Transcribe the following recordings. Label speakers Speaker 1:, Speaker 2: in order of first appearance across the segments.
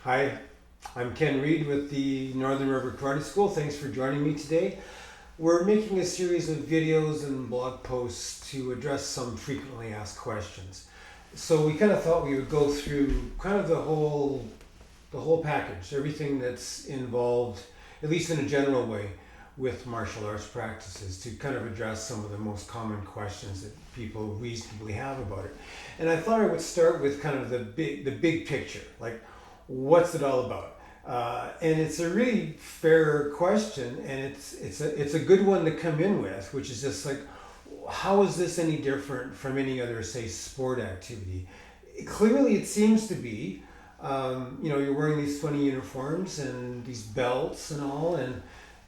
Speaker 1: Hi, I'm Ken Reed with the Northern River Karate School. Thanks for joining me today. We're making a series of videos and blog posts to address some frequently asked questions. So we kind of thought we would go through kind of the whole package, everything that's involved, at least in a general way, with martial arts practices to kind of address some of the most common questions that people reasonably have about it. And I thought I would start with kind of the big picture, like what's it all about? And it's a really fair question, and it's a good one to come in with, which is just like, how is this any different from any other, say, sport activity? Clearly, it seems to be. You're wearing these funny uniforms and these belts and all,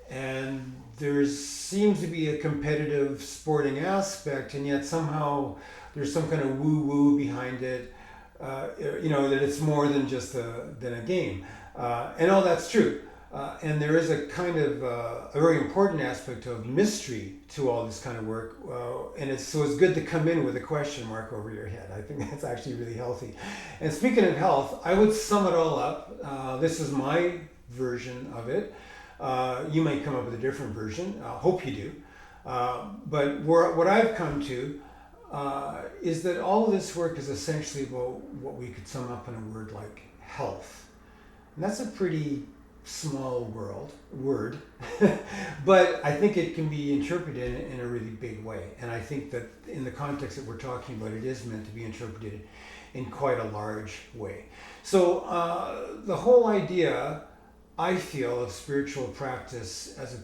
Speaker 1: and there seems to be a competitive sporting aspect, and yet somehow there's some kind of woo-woo behind it. That it's more than just than a game, and all that's true. And there is a kind of a very important aspect of mystery to all this kind of work, and it's good to come in with a question mark over your head. I think that's actually really healthy. And speaking of health, I would sum it all up. This is my version of it. You might come up with a different version. I hope you do. But what I've come to is that all of this work is essentially about what we could sum up in a word like health. And that's a pretty small word, but I think it can be interpreted in a really big way. And I think that in the context that we're talking about, it is meant to be interpreted in quite a large way. So the whole idea, I feel, of spiritual practice as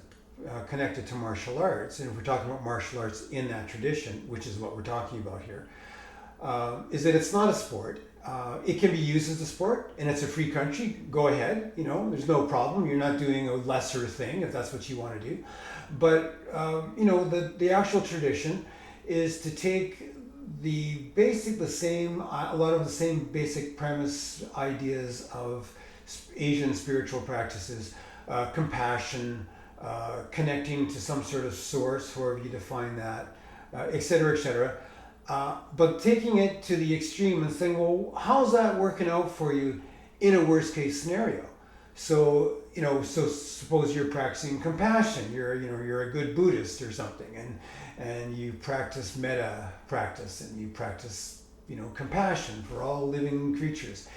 Speaker 1: connected to martial arts, and if we're talking about martial arts in that tradition, which is what we're talking about here, is that it's not a sport. It can be used as a sport, and it's a free country. Go ahead, there's no problem. You're not doing a lesser thing if that's what you want to do. But the actual tradition is to take a lot of the same basic premise ideas of Asian spiritual practices, compassion, connecting to some sort of source, however you define that, et cetera, et cetera. But taking it to the extreme and saying, well, how's that working out for you in a worst case scenario? So suppose you're practicing compassion. You're a good Buddhist or something, and you practice metta practice, and you practice compassion for all living creatures.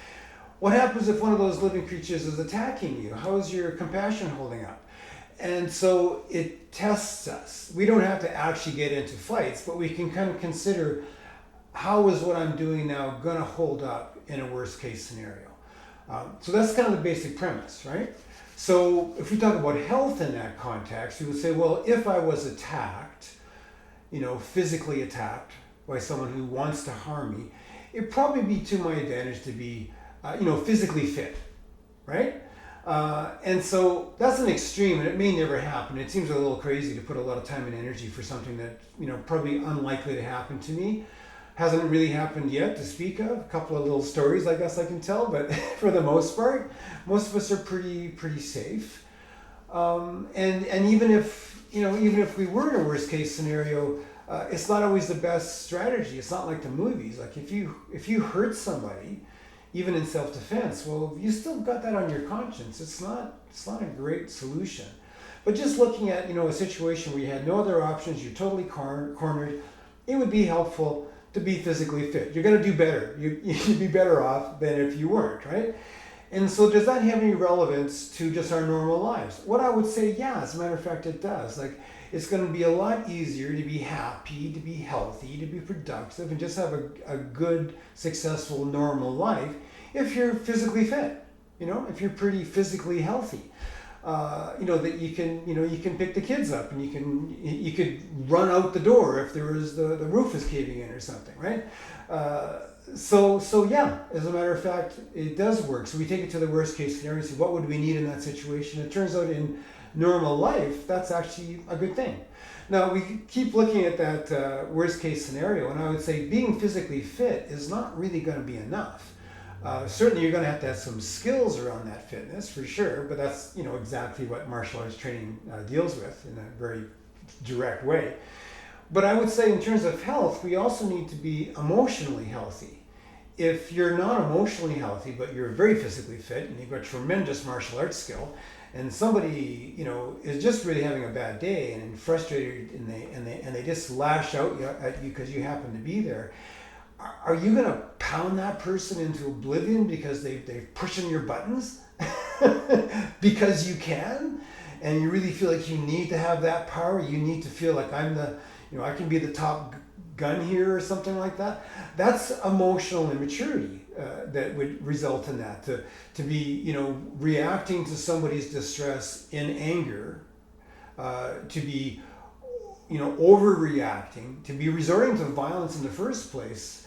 Speaker 1: What happens if one of those living creatures is attacking you? How is your compassion holding up? And so it tests us. We don't have to actually get into fights, but we can kind of consider, how is what I'm doing now going to hold up in a worst case scenario? So that's kind of the basic premise, right? So if we talk about health in that context, we would say, well, if I was attacked, physically attacked by someone who wants to harm me, it'd probably be to my advantage to be physically fit, right? And so that's an extreme, and it may never happen. It seems a little crazy to put a lot of time and energy for something that, probably unlikely to happen to me. Hasn't really happened yet to speak of. A couple of little stories, I guess I can tell, but for the most part, most of us are pretty safe. And even if we were in a worst case scenario, it's not always the best strategy. It's not like the movies. Like if you hurt somebody, even in self-defense, well, you still got that on your conscience. It's not a great solution. But just looking at a situation where you had no other options, you're totally cornered, it would be helpful to be physically fit. You're going to do better. You'd be better off than if you weren't, right? And so does that have any relevance to just our normal lives? What I would say, yeah, as a matter of fact, it does. Like, it's going to be a lot easier to be happy, to be healthy, to be productive, and just have a good, successful, normal life if you're physically fit. If you're pretty physically healthy. That you can pick the kids up, and you could run out the door if there was the roof is caving in or something, right? So yeah, as a matter of fact, it does work. So we take it to the worst case scenario and say, what would we need in that situation? It turns out in normal life, that's actually a good thing. Now, we keep looking at that worst case scenario, and I would say being physically fit is not really going to be enough. Certainly you're going to have some skills around that fitness, for sure, but that's exactly what martial arts training deals with in a very direct way. But I would say in terms of health, we also need to be emotionally healthy. if you're not emotionally healthy, but you're very physically fit and you've got tremendous martial arts skill, and somebody, you know, is just really having a bad day and frustrated, and they just lash out at you because you happen to be there, are you going to pound that person into oblivion because they're pushing your buttons because you can, and you really feel like you need to have that power? You need to feel like I can be the top gun here or something like that. That's emotional immaturity that would result in that. To be, you know, reacting to somebody's distress in anger, to be, you know, overreacting, to be resorting to violence in the first place.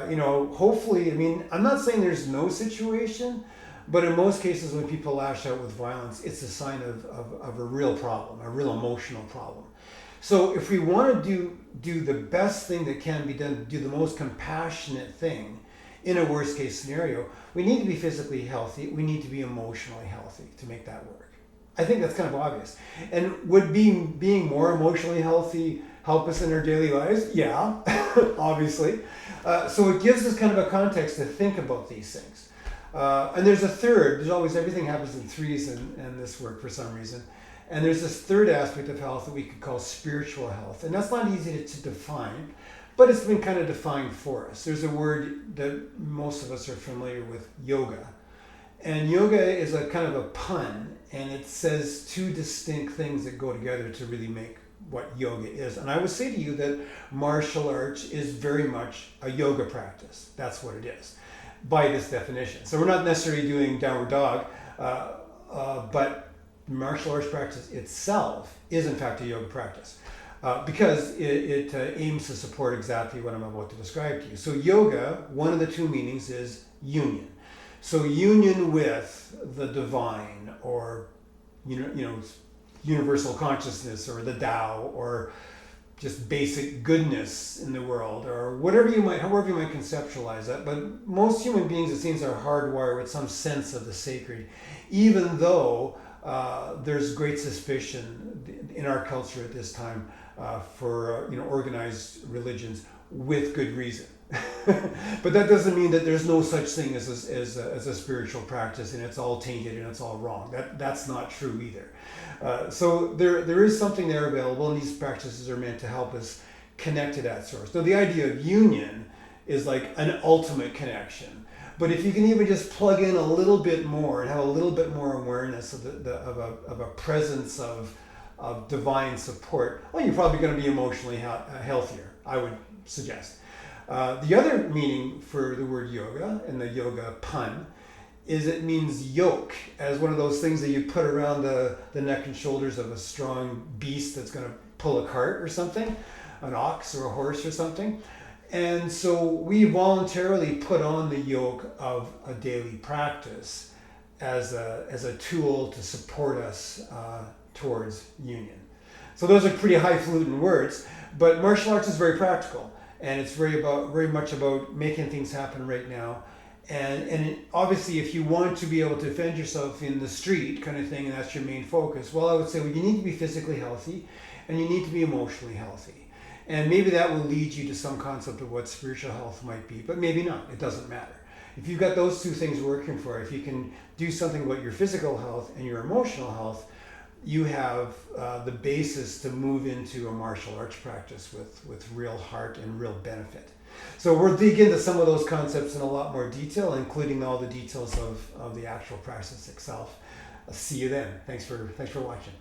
Speaker 1: You know, hopefully, I mean, I'm not saying there's no situation, but in most cases when people lash out with violence, it's a sign of a real problem, a real emotional problem. So if we want to do the best thing that can be done, do the most compassionate thing in a worst case scenario, we need to be physically healthy. We need to be emotionally healthy to make that work. I think that's kind of obvious. And would being more emotionally healthy help us in our daily lives? Yeah, obviously. So it gives us kind of a context to think about these things. And there's a third. There's always, everything happens in threes in this work for some reason. And there's this third aspect of health that we could call spiritual health. And that's not easy to define, but it's been kind of defined for us. There's a word that most of us are familiar with, yoga. And yoga is a kind of a pun, and it says two distinct things that go together to really make what yoga is. And I would say to you that martial arts is very much a yoga practice. That's what it is, by this definition. So we're not necessarily doing downward dog, but martial arts practice itself is in fact a yoga practice, because it aims to support exactly what I'm about to describe to you. So yoga, one of the two meanings is union. So union with the divine, or you know, universal consciousness, or the Tao, or just basic goodness in the world, or however you might conceptualize that. But most human beings, it seems, are hardwired with some sense of the sacred, even though there's great suspicion in our culture at this time for organized religions, with good reason. But that doesn't mean that there's no such thing as a spiritual practice and it's all tainted and it's all wrong. That's not true either. So there is something there available, and these practices are meant to help us connect to that source. So the idea of union is like an ultimate connection. But if you can even just plug in a little bit more and have a little bit more awareness of a presence of divine support, well, you're probably going to be emotionally healthier, I would suggest. The other meaning for the word yoga, and the yoga pun, is it means yoke, as one of those things that you put around the neck and shoulders of a strong beast that's going to pull a cart or something, an ox or a horse or something. And so we voluntarily put on the yoke of a daily practice as a tool to support us towards union. So those are pretty highfalutin words, but martial arts is very practical, and it's very much about making things happen right now. And obviously, if you want to be able to defend yourself in the street kind of thing, and that's your main focus, well, I would say, well, you need to be physically healthy, and you need to be emotionally healthy. And maybe that will lead you to some concept of what spiritual health might be, but maybe not. It doesn't matter. If you've got those two things working for you, if you can do something about your physical health and your emotional health, you have the basis to move into a martial arts practice with real heart and real benefit. So we'll dig into some of those concepts in a lot more detail, including all the details of the actual practice itself. I'll see you then. Thanks for watching.